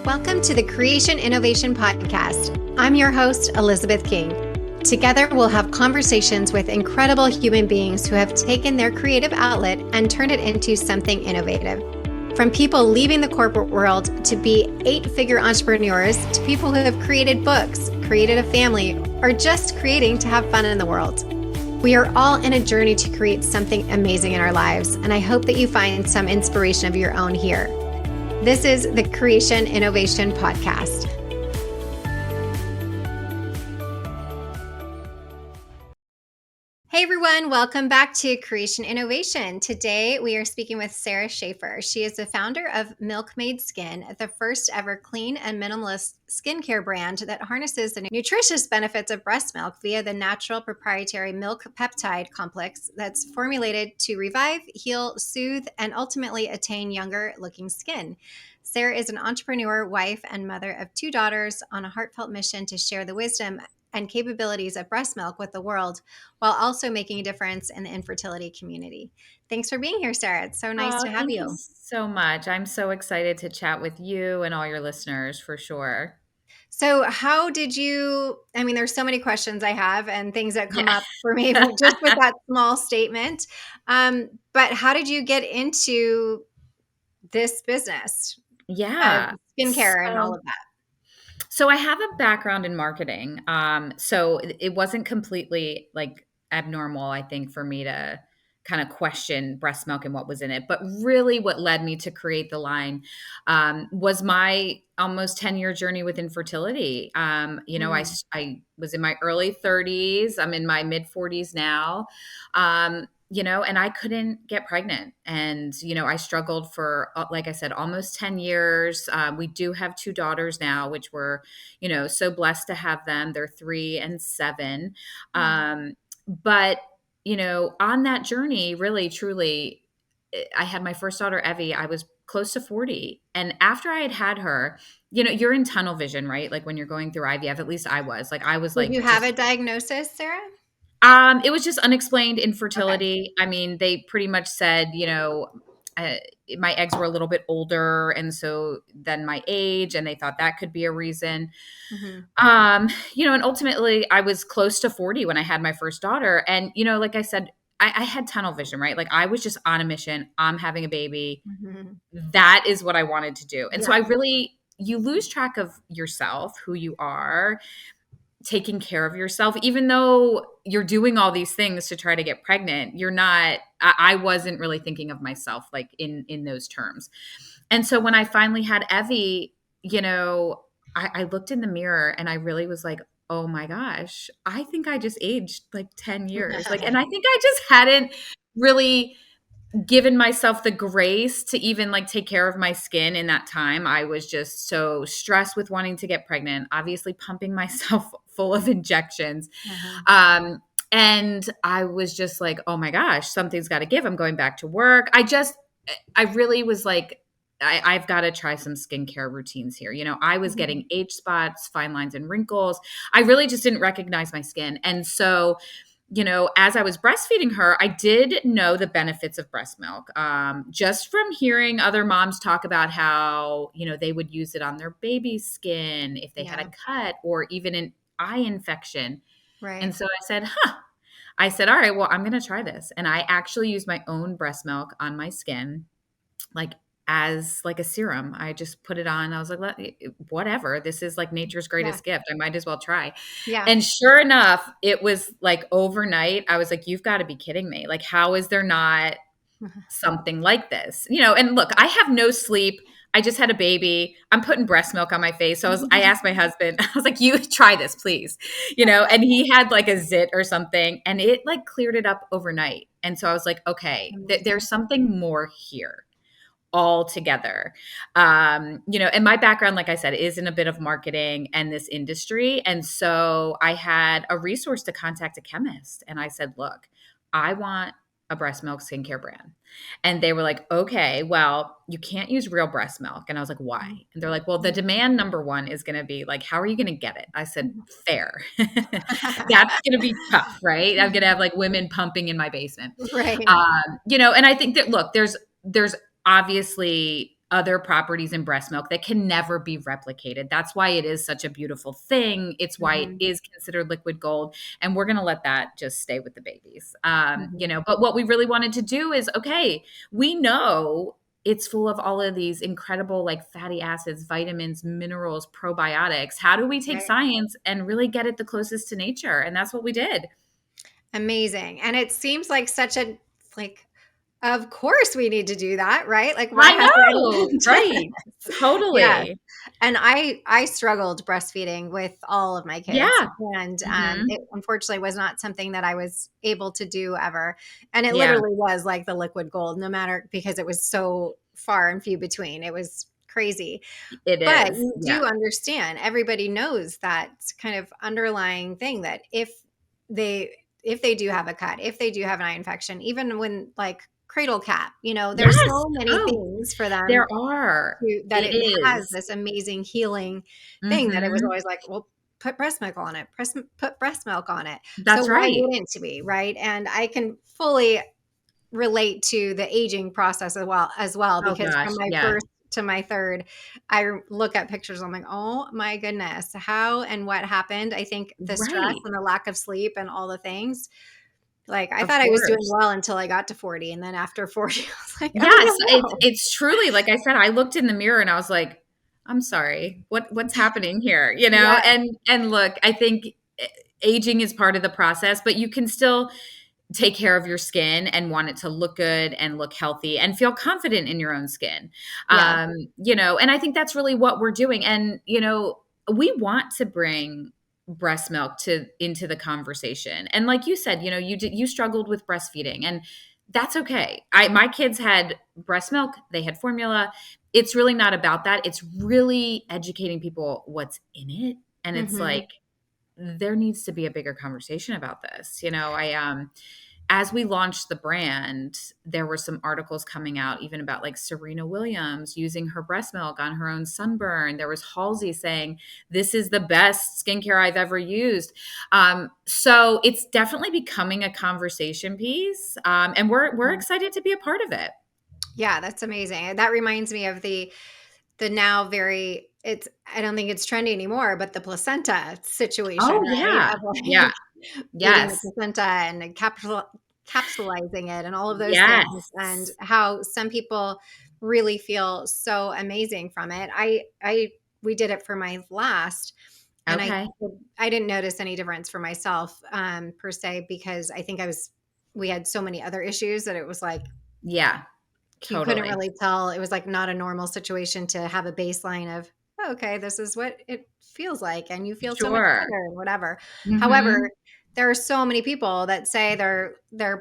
Welcome to the Creation Innovation Podcast. I'm your host, Elizabeth King. Together, we'll have conversations with incredible human beings who have taken their creative outlet and turned it into something innovative. From people leaving the corporate world to be 8-figure entrepreneurs to people who have created books, created a family, or just creating to have fun in the world. We are all in a journey to create something amazing in our lives, and I hope that you find some inspiration of your own here. This is the Creation Innovation Podcast. Hey everyone, welcome back to Creation Innovation. Today we are speaking with Sarah Shafer. She is the founder of Milk Skin, the first ever clean and minimalist skincare brand that harnesses the nutritious benefits of breast milk via the natural proprietary Milk Peptide Complex that's formulated to revive, heal, soothe, and ultimately attain younger looking skin. Sarah is an entrepreneur, wife, and mother of 2 daughters on a heartfelt mission to share the wisdom and capabilities of breast milk with the world, while also making a difference in the infertility community. Thanks for being here, Sarah. It's so nice to have Thank you you. so much. I'm so excited to chat with you and all your listeners for sure. So how did you, there's so many questions I have and things that come Yeah. up for me just with that small statement. But how did you get into this business of Yeah. skincare and all So, of that? so I have a background in marketing. So it wasn't completely like abnormal, I think, for me to kind of question breast milk and what was in it. But really what led me to create the line was my almost 10-year journey with infertility. I was in my early 30s. I'm in my mid 40s now. And I couldn't get pregnant. And, I struggled for, like I said, almost 10 years. We do have 2 daughters now, which we're, so blessed to have them. They're 3 and 7. But, on that journey, really, truly, I had my first daughter, Evie. I was close to 40. And after I had her, you're in tunnel vision, right? Like when you're going through IVF, at least I was Did you have a diagnosis, Sarah? it was just unexplained Okay. infertility. I mean, they pretty much said, uh, my eggs were a little bit older, and so then my age, and they thought that could be a reason. Mm-hmm. And ultimately, I was close to 40 when I had my first daughter, and like I said, I had tunnel vision, right? Like I was just on a mission. I'm having a baby. Mm-hmm. That is what I wanted to do, and so Yeah. you lose track of yourself, who you are, taking care of yourself, even though you're doing all these things to try to get pregnant. You're not, I wasn't really thinking of myself like in those terms. And so when I finally had Evie, I looked in the mirror and I really was like, oh my gosh, I think I just aged like 10 years. Like, and I think I just hadn't really given myself the grace to even like take care of my skin in that time. I was just so stressed with wanting to get pregnant, obviously pumping myself full of injections. Uh-huh. And I was just like, oh my gosh, something's got to give. I'm going back to work. I really was like, I've got to try some skincare routines here. I was Mhm. getting age spots, fine lines, and wrinkles. I really just didn't recognize my skin. And so, as I was breastfeeding her, I did know the benefits of breast milk, just from hearing other moms talk about how, they would use it on their baby's skin if they had Yeah. a cut or even an eye infection. And Right. so I said, all right, well, I'm going to try this. And I actually used my own breast milk on my skin, like as like a serum. I just put it on. I was like, whatever. This is like nature's Yeah. greatest gift. I might as well try. Yeah. And sure enough, it was like overnight. I was like, you've got to be kidding me. Like, how is there not something like this? And look, I have no sleep. I just had a baby. I'm putting breast milk on my face. So I asked my husband, I was like, you try this, please. And he had like a zit or something and it like cleared it up overnight. And so I was like, okay, Amazing. there's something more here all together. And my background, like I said, is in a bit of marketing and this industry. And so I had a resource to contact a chemist. And I said, look, I want a breast milk skincare brand. And they were like, okay, well, you can't use real breast milk. And I was like, why? And they're like, well, the demand number one is going to be like, how are you going to get it? I said, fair. That's going to be tough, right? I'm going to have like women pumping in my basement. Right. And I think that, look, there's obviously other properties in breast milk that can never be replicated. That's why it is such a beautiful thing. It's why it Mhm. is considered liquid gold. And we're going to let that just stay with the babies. Mhm. But what we really wanted to do is, okay, we know it's full of all of these incredible like fatty acids, vitamins, minerals, probiotics. How do we take Right. science and really get it the closest to nature? And that's what we did. Amazing. And it seems like such a like of course we need to do that, right? Like why I hasn't know, anyone done right? this? Yeah. Totally. And I struggled breastfeeding with all of my kids, Yeah. and, Mhm. it unfortunately was not something that I was able to do ever, and it Yeah, literally was like the liquid gold, no matter because it was so far and few between. It was crazy. it But is. you Yeah. do understand, everybody knows that kind of underlying thing that they if they do have a cut, if they do have an eye infection, even when like cradle cap, there's Yes. so many Oh, things for them there are. that It it has is. this amazing healing thing that it was Mhm. always like, well, put breast milk on it, put breast milk on it. So That's why right. wouldn't it be, right? And I can fully relate to the aging process as well Oh because gosh, from my yeah. first to my third, I look at pictures, I'm like, oh my goodness, how and what happened. I think the stress Right. and the lack of sleep and all the things, like I Of thought I was doing course. well until I got to 40, and then after 40 I was like, Yes, oh no. it's truly like I said, I looked in the mirror and I was like, "I'm sorry. What's happening here?" You know? Yeah, And look, I think aging is part of the process, but you can still take care of your skin and want it to look good and look healthy and feel confident in your own skin. yeah. And I think that's really what we're doing. And, we want to bring breast milk to into the conversation. And like you said, you struggled with breastfeeding and that's okay. My kids had breast milk, they had formula. It's really not about that. It's really educating people what's in it. And it's like Hmm. there needs to be a bigger conversation about this. I as we launched the brand, there were some articles coming out even about like Serena Williams using her breast milk on her own sunburn. There was Halsey saying, "This is the best skincare I've ever used." So it's definitely becoming a conversation piece, and we're excited to be a part of it. Yeah, that's amazing. That reminds me of the now very it's I don't think it's trendy anymore, but the placenta situation, Oh right? yeah, Of yeah, like eating the yes, placenta and capsulizing it and all of those things, and yes, how some people really feel so amazing from it. I we did it for my last, and okay, I didn't notice any difference for myself per se because I think we had so many other issues that it was like yeah, you couldn't totally, really tell. It was like not a normal situation to have a baseline of, "Oh, okay, this is what it feels like, and you feel so much sure. better and whatever." Hmm. However, there are so many people that say their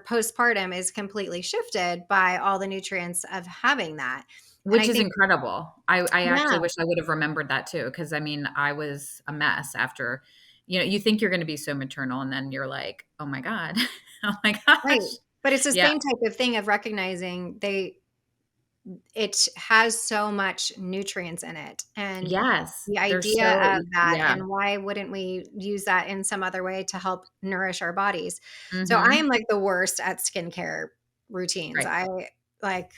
postpartum is completely shifted by all the nutrients of having that. And Which I is think, incredible. I actually yeah, wish I would have remembered that too, because I mean, I was a mess after you think you're gonna be so maternal, and then you're like, "Oh my god. Oh my right. gosh." But it's the Yeah. same type of thing of recognizing it has so much nutrients in it, and Yes. the They're idea so of that, yeah. and why wouldn't we use that in some other way to help nourish our bodies? So I am Mhm. like the worst at skincare routines. Right. I like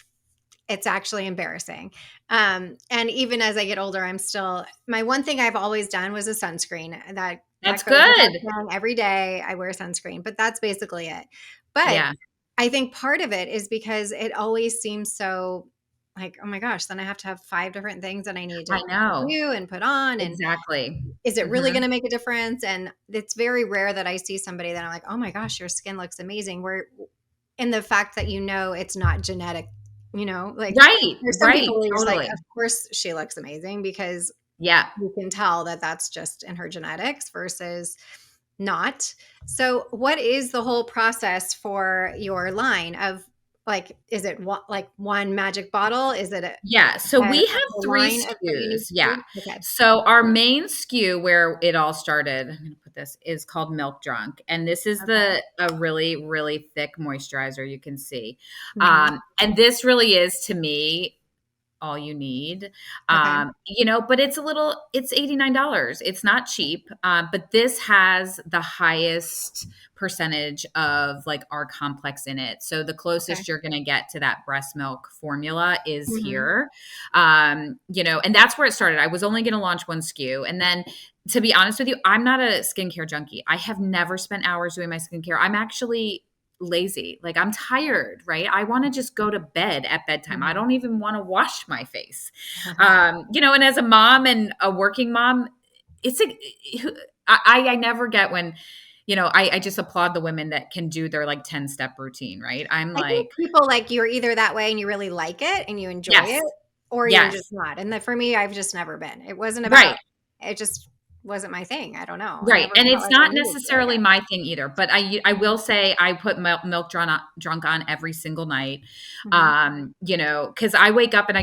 it's actually embarrassing. And even as I get older, I'm still my one thing I've always done was a sunscreen. That That's goes without good. saying. Every day I wear sunscreen, but that's basically it. But Yeah. I think part of it is because it always seems so like, oh my gosh, then I have to have 5 different things that I need I to know. do and put on, and Exactly. is it really Mhm. gonna make a difference? And it's very rare that I see somebody that I'm like, "Oh my gosh, your skin looks amazing." Where in the fact that it's not genetic, like, Right, there's some right, people where you're just like, totally. "Of course she looks amazing," because Yeah. you can tell that that's just in her genetics versus not. So, what is the whole process for your line of like, is it like one magic bottle? Is it Yeah, so a we have whole 3 line of that you need SKUs, to yeah. do? Okay. So our main SKU where it all started, I'm gonna put this, is called Milk Drunk, and this is Okay. a really, really thick moisturizer you can see. Mhm. And this really is, to me, all you need. Okay. But it's $89. It's not cheap. But this has the highest percentage of like our complex in it. So the Okay. closest you're going to get to that breast milk formula is Mhm. here. And that's where it started. I was only going to launch one SKU. And then to be honest with you, I'm not a skincare junkie. I have never spent hours doing my skincare. I'm actually lazy. Like I'm tired, right? I want to just go to bed at bedtime. I Mhm. don't even want to wash my face. And as a mom and a working mom, it's a, I never get when, I just applaud the women that can do their like 10-step routine, right? I'm I think like, people like you're either that way and you really like it and you enjoy yes, it, or you're just yes, not. And that for me, I've just never been. It wasn't right. about it just wasn't my thing. I don't know. I Right, never and felt it's like I not needed to, I necessarily guess. my thing either, but I will say I put milk drunk on every single night, Mhm. because I wake up and I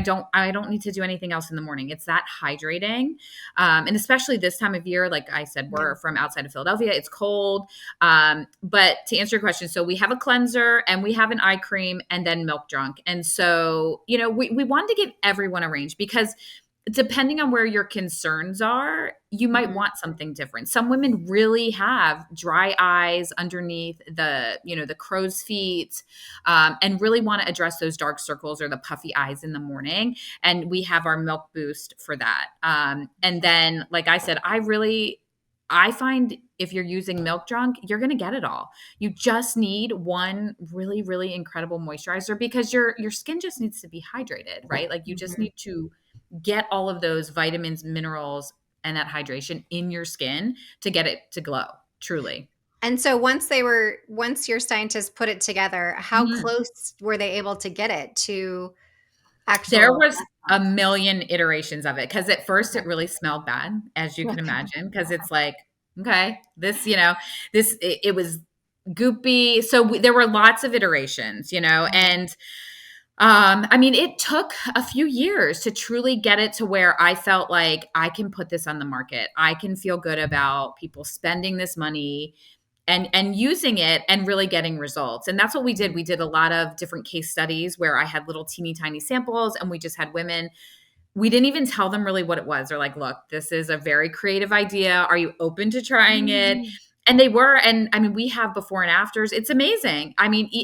don't need to do anything else in the morning. It's that hydrating, and especially this time of year, like I said, Yeah. we're from outside of Philadelphia. It's cold, but to answer your question, so we have a cleanser and we have an eye cream and then milk drunk, and so we wanted to give everyone a range because depending on where your concerns are, you might Mhm. want something different. Some women really have dry eyes underneath the crow's feet, and really want to address those dark circles or the puffy eyes in the morning. And we have our milk boost for that. And Okay. then, like I said, I find if you're using milk drunk, you're going to get it all. You just need one really, really incredible moisturizer because your skin just needs to be hydrated, right? Like you just Mhm. need to get all of those vitamins, minerals, and that hydration in your skin to get it to glow, truly. And so once your scientists put it together, how Mhm. close were they able to get it to There actual was breast a milk? million iterations of it because at first it Okay. really smelled bad, as you can Okay. imagine, because it's like, okay, it was goopy. So there were lots of iterations, Mhm. and it took a few years to truly get it to where I felt like I can put this on the market. I can feel good about people spending this money and using it and really getting results. And that's what we did. Mhm. We did a lot of different case studies where I had little teeny tiny samples and we just had women. We didn't even tell them really what it was. They're like, look, this is a very creative idea. Are you open to trying it? Mhm. And they were. And we have before and afters. It's amazing.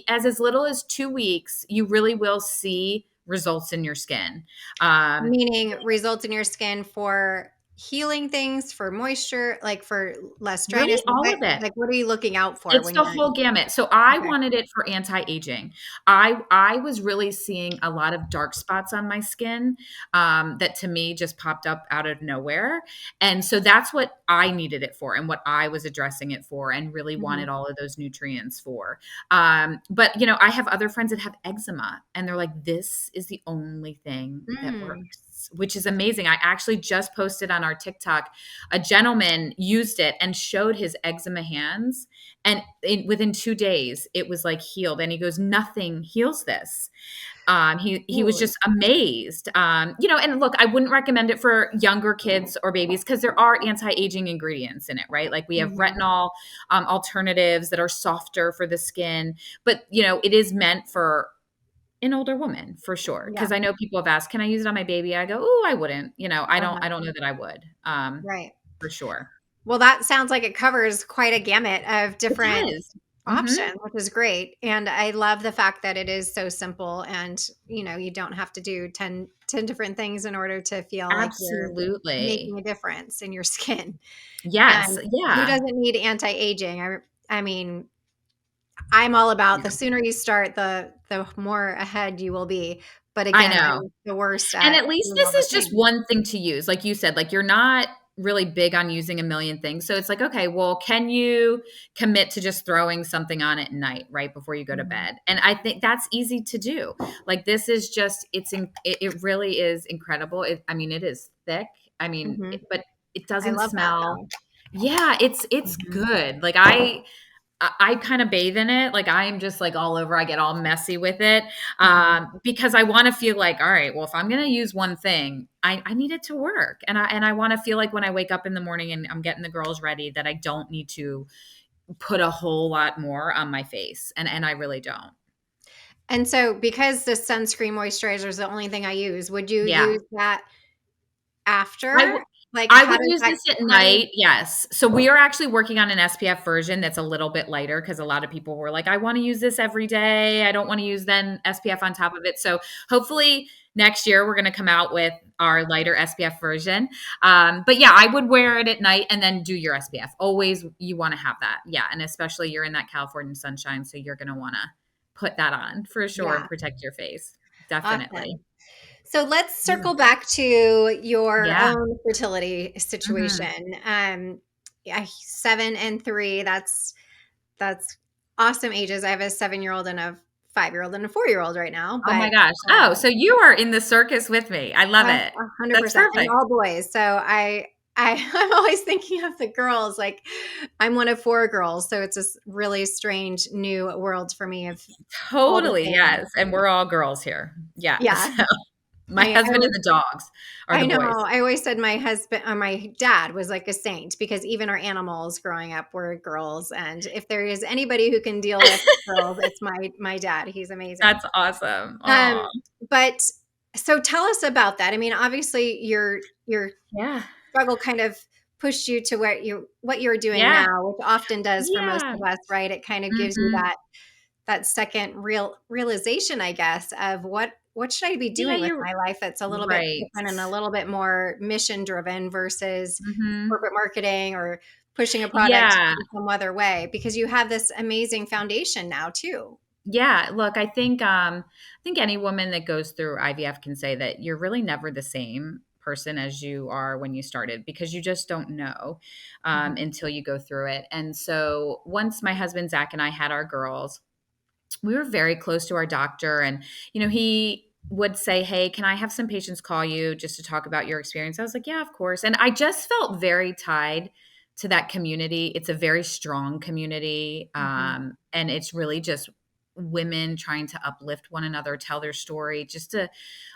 As little as 2 weeks, you really will see results in your skin. Um, Meaning results in your skin for healing things, for moisture, like for less really, dryness. all of it. What are you looking out for It's when the you're whole gamut. So I okay. wanted it for anti-aging. I was really seeing a lot of dark spots on my skin, that to me just popped up out of nowhere. And so that's what I needed it for and what I was addressing it for and really Mhm. wanted all of those nutrients for. But I have other friends that have eczema and they're like, this is the only thing that Mm. works, which is amazing. I actually just posted on our TikTok, a gentleman used it and showed his eczema hands and within 2 days it was like healed and he goes, nothing heals this. He was Ooh. just amazed. And look, I wouldn't recommend it for younger kids or babies because there are anti-aging ingredients in it, right? Like we have Mhm. retinol, alternatives that are softer for the skin, but it is meant for an older woman for sure. Yeah. Because I know people have asked, can I use it on my baby? I go, oh, I wouldn't. I don't Uh-huh. I don't know that I would, Right. for sure. Well, that sounds like it covers quite a gamut of It different does. Hmm. options, which is great. And I love the fact that it is so simple and, you don't have to do ten different things in order to feel like you're Absolutely. making a difference in your skin. Yes. And who Yeah. doesn't need anti-aging? I mean, I'm all about the sooner you start, the more ahead you will be. But I again, know. I'm the worst And at at least doing this all the is just things. one thing to use. Like you said, like you're not really big on using a million things. So it's like, okay, well, can you commit to just throwing something on at night right before you go to Mhm. bed? And I think that's easy to do. Like this is just it really is incredible. It is thick. Mhm. But it I doesn't love that smell. though. Yeah, it's Mhm. good. Like I kind of bathe in it. Like I am just like all over. I get all messy with it, Mhm. because I want to feel like, all right, well, if I'm going to use one thing, I need it to work, and I want to feel like when I wake up in the morning and I'm getting the girls ready, that I don't need to put a whole lot more on my face, and I really don't. And so because the sunscreen moisturizer is the only thing I use, would you Yeah. use that I after? would Like, I how would does use that this at how do you night, yes. So we are actually working on an SPF version that's a little bit lighter because a lot of people were like, "I wanna use this every day. I don't wanna use then SPF on top of it." So hopefully next year we're gonna come out with our lighter SPF version. But yeah, I would wear it at night and then do your SPF. Always you wanna have that. Yeah, and especially you're in that California sunshine, so you're gonna wanna put that on for sure and Yeah, protect your face. Definitely. awesome. So let's Yeah. circle back to your Yeah. own fertility Mhm. situation. Yeah, 7 and 3, that's awesome ages. I have a 7-year-old and a 5-year-old and a 4-year-old right now, Oh my but, gosh. Oh, so you are in the circus with me. I love it. That's 100%, and perfect. all boys. So I'm always thinking of the girls, like, I'm one of 4 girls, so it's this really strange new world for me of all the Totally, things. yes, and we're all girls here. Yeah, Yeah, so my I husband always and the dogs are the I know. boys. I always said my husband or my dad was like a saint because even our animals growing up were girls. And if there is anybody who can deal with girls, it's my dad. He's amazing. That's awesome. Um, Aw. but so tell us about that. I mean, obviously your Yeah. struggle kind of pushed you to what you're doing Yeah. now, which often does for most Yeah. of us, right? It kind of gives you Mhm. that second realization, I guess, of what should I be Yeah, doing with you're my life that's a little bit right. different and a little bit more mission driven versus Mhm. corporate marketing or pushing a product Yeah. in some other way because you have this amazing foundation now too. Yeah, look, I think any woman that goes through IVF can say that you're really never the same person as you are when you started because you just don't know Mhm. until you go through it. And so once my husband Zach and I had our girls, we were very close to our doctor, and he would say, "Hey, can I have some patients call you just to talk about your experience?" I was like, "Yeah, of course." And I just felt very tied to that community. It's a very strong community, Mhm. and it's really just women trying to uplift one another, tell their story, just to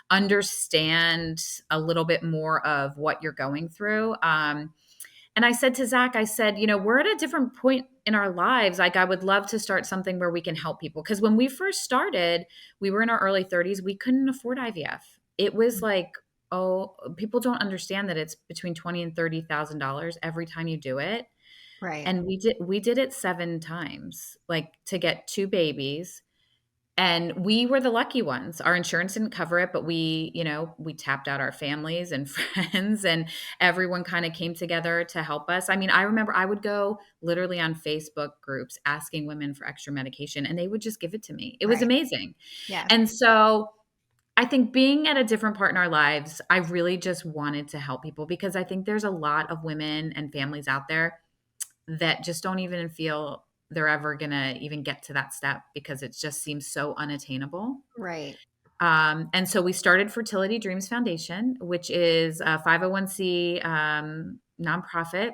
understand a little bit more of what you're going through. And I said to Zach, I said, we're at a different point in our lives. Like, I would love to start something where we can help people. Because when we first started, we were in our early 30s. We couldn't afford IVF. It was like, oh, people don't understand that it's between $20 and $30,000 every time you do it. Right. And we did it 7 times, like to get 2 babies, and we were the lucky ones. Our insurance didn't cover it, but we tapped out our families and friends, and everyone kind of came together to help us. I mean, I remember I would go literally on Facebook groups asking women for extra medication, and they would just give it to me. It was Right. amazing. Yeah. And so I think being at a different part in our lives, I really just wanted to help people because I think there's a lot of women and families out there that just don't even feel they're ever gonna even get to that step because it just seems so unattainable. Right. And so we started Fertility Dreams Foundation, which is a 501c nonprofit,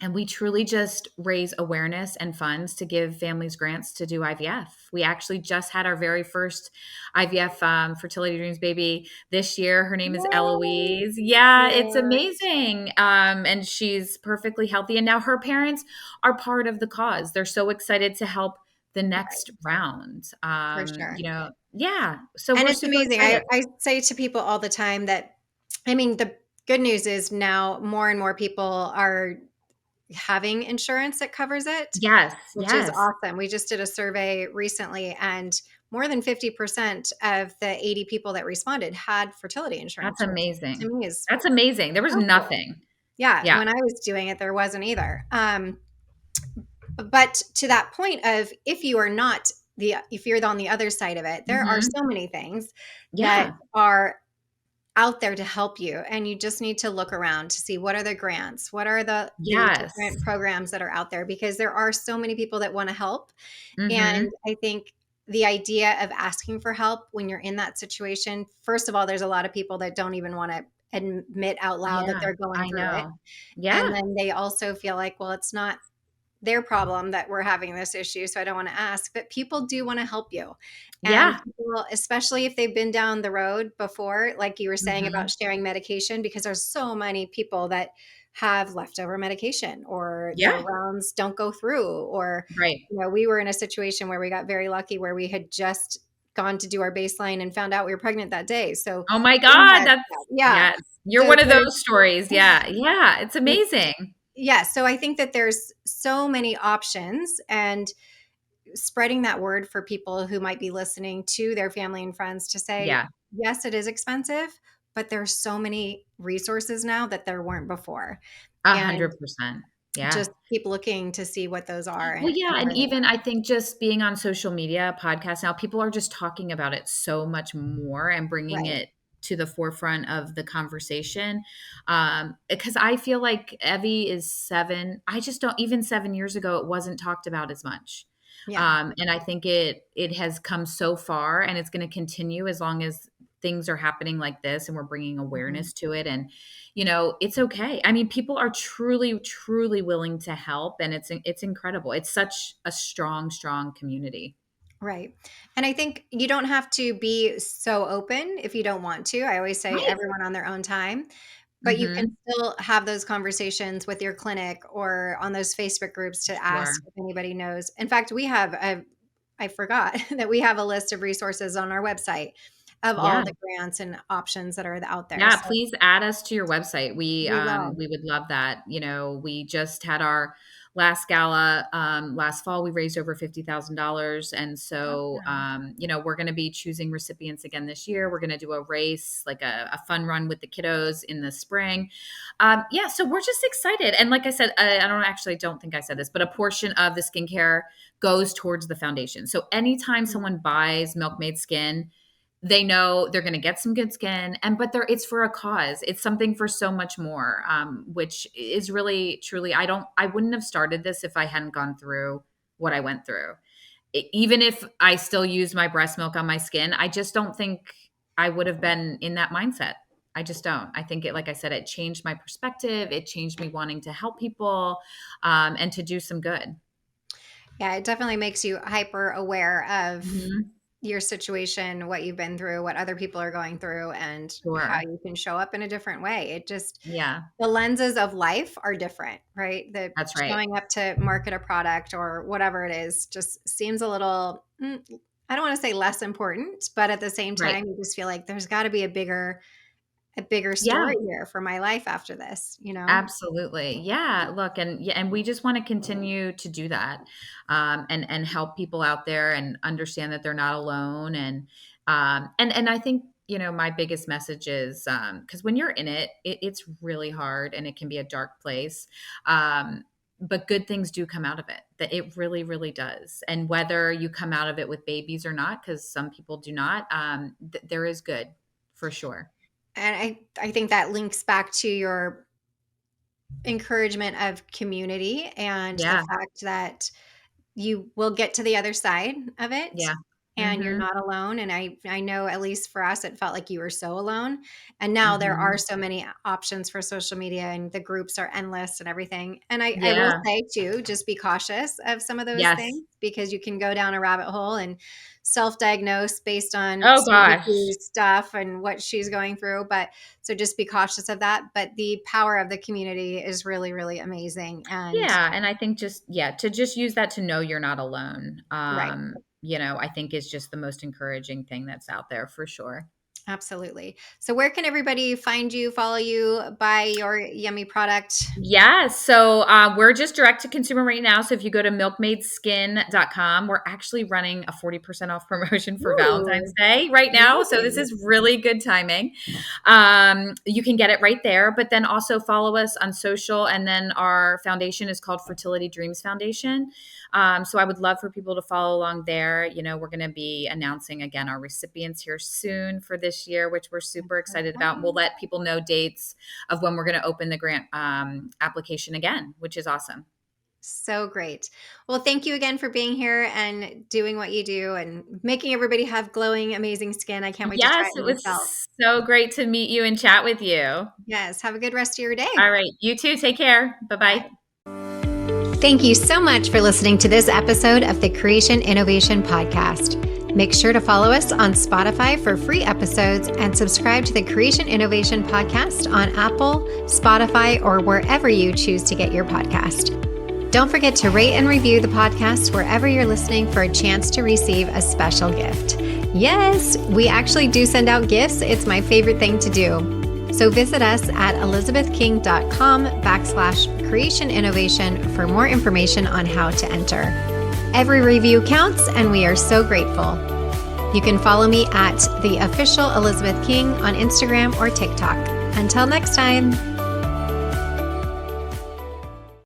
and we truly just raise awareness and funds to give families grants to do IVF. We actually just had our very first IVF Fertility Dreams baby this year. Her name is Yay. Eloise. Yeah, it's Yeah. amazing. And she's perfectly healthy. And now her parents are part of the cause. They're so excited to help the Right. next round. For sure. Yeah. So And we're it's super amazing. excited. I say to people all the time that, I mean, the good news is now more and more people are having insurance that covers it, Yes. which is Yes. awesome. We just did a survey recently, and more than 50% of the 80 people that responded had fertility That's insurance, which to amazing. me is That's amazing. There was so cool. nothing. Yeah, Yeah. when I was doing it, there wasn't either. But to that point of if you're on the other side of it, there are Mhm. so many things that Yeah. are out there to help you, and you just need to look around to see what are the grants, what are the different Yes. programs that are out there because there are so many people that want to help. And Mhm. I think the idea of asking for help when you're in that situation, first of all, there's a lot of people that don't even want to admit out loud that Yeah, they're going I through it. know. Yeah. And then they also feel like, well, it's not their problem that we're having this issue, so I don't want to ask. But people do want to help you. And Yeah. people, especially if they've been down the road before, like you were saying about Mhm. sharing medication, because there's so many people that have leftover medication or their Yeah. rounds don't go through, or Right. we were in a situation where we got very lucky where we had just gone to do our baseline and found out we were pregnant that day. So Oh my we God, had, that's yeah. yes. You're So one of there's, those stories. Yeah. Yeah. It's amazing. yeah. So I think that there's so many options, and spreading that word for people who might be listening to their family and friends to say, Yeah. yes, it is expensive, but there's so many resources now that there weren't before. And 100%. Yeah. just keep looking to see what those are Well, and yeah, where and they even I think just being on social media, podcasts now, people are just talking about it so much more and are. bringing Right. it to the forefront of the conversation. Because I feel like Evie is 7. I just don't, even 7 years ago, it wasn't talked about as much. Yeah. And I think it has come so far, and it's going to continue as long as things are happening like this, and we're bringing Mhm. awareness to it. And it's okay. I mean, people are truly, truly willing to help, and it's incredible. It's such a strong, strong community. Right. And I think you don't have to be so open if you don't want to. I always say Right. everyone on their own time, but you can Mhm. still have those conversations with your clinic or on those Facebook groups to ask Sure. if anybody knows. In fact, I forgot that we have a list of resources on our website of all Yeah. the grants and options that are out there. Yeah, So please add us to your website. we will. We would love that. We just had our last gala last fall. We raised over $50,000, and so Awesome. we're going to be choosing recipients again this year. We're going to do a race, like a fun run with the kiddos in the spring. Yeah, so we're just excited. And like I said, don't think I said this, but a portion of the skincare goes towards the foundation. So anytime Mhm. someone buys Milkmaid Skin, they know they're going to get some good skin, it's for a cause. It's something for so much more, which is really truly, I wouldn't have started this if I hadn't gone through what I went through. Even if I still use my breast milk on my skin, I just don't think I would have been in that mindset. I just don't. I think like I said, it changed my perspective. It changed me wanting to help people, and to do some good. Yeah, it definitely makes you hyper aware of Mhm. your situation, what you've been through, what other people are going through, and how Sure. you can show up in a different way. Yeah, The lenses of life are different, right? The that's right. showing up to market a product or whatever it is just seems a little, I don't want to say less important, but at the same Right. time, you just feel like there's got to be a bigger Yeah. story here for my life after this, you know? Absolutely. Yeah. Look, and we just want to continue to do that, and help people out there and understand that they're not alone. And I think, my biggest message is, because when you're in it's really hard and it can be a dark place. But good things do come out of it. That it really, really does. And whether you come out of it with babies or not, because some people do not, there is good for sure. And I think that links back to your encouragement of community and the Yeah. fact that you will get to the other side of it Yeah. and you're Hmm. not alone. And I know, at least for us, it felt like you were so alone. And now there are Hmm. so many options for social media and the groups are endless and everything. And I will Yeah. say too, just be cautious of some of those Yes. things because you can go down a rabbit hole and self-diagnose based on Oh somebody gosh. else's stuff and what she's going through. But so just be cautious of that. But the power of the community is really, really amazing. And Yeah, and I think to just use that to know you're not alone, right. I think is just the most encouraging thing that's out there for sure. Absolutely. So where can everybody find you, follow you, buy your yummy product? Yeah, so we're just direct to consumer right now. So if you go to milkmaidskin.com, we're actually running a 40% off promotion for Valentine's Ooh, Day right now. So this amazing. is really good timing. You can get it right there, but then also follow us on social. And then our foundation is called Fertility Dreams Foundation. So I would love for people to follow along there. We're going to be announcing again our recipients here soon for this year, which we're super excited about. We'll let people know dates of when we're going to open the grant application again, which is awesome. So great. Well, thank you again for being here and doing what you do and making everybody have glowing, amazing skin. I can't wait to try Yes, it it myself. was so great to meet you and chat with you. Yes. Have a good rest of your day. All right, you too. Take care. Bye bye. Bye. Thank you so much for listening to this episode of the Creation Innovation Podcast. Make sure to follow us on Spotify for free episodes and subscribe to the Creation Innovation Podcast on Apple, Spotify, or wherever you choose to get your podcast. Don't forget to rate and review the podcast wherever you're listening for a chance to receive a special gift. Yes, we actually do send out gifts. It's my favorite thing to do. So visit us at elizabethking.com/creation innovation for more information on how to enter. Every review counts, and we are so grateful. You can follow me at the official Elizabeth King on Instagram or TikTok. Until next time.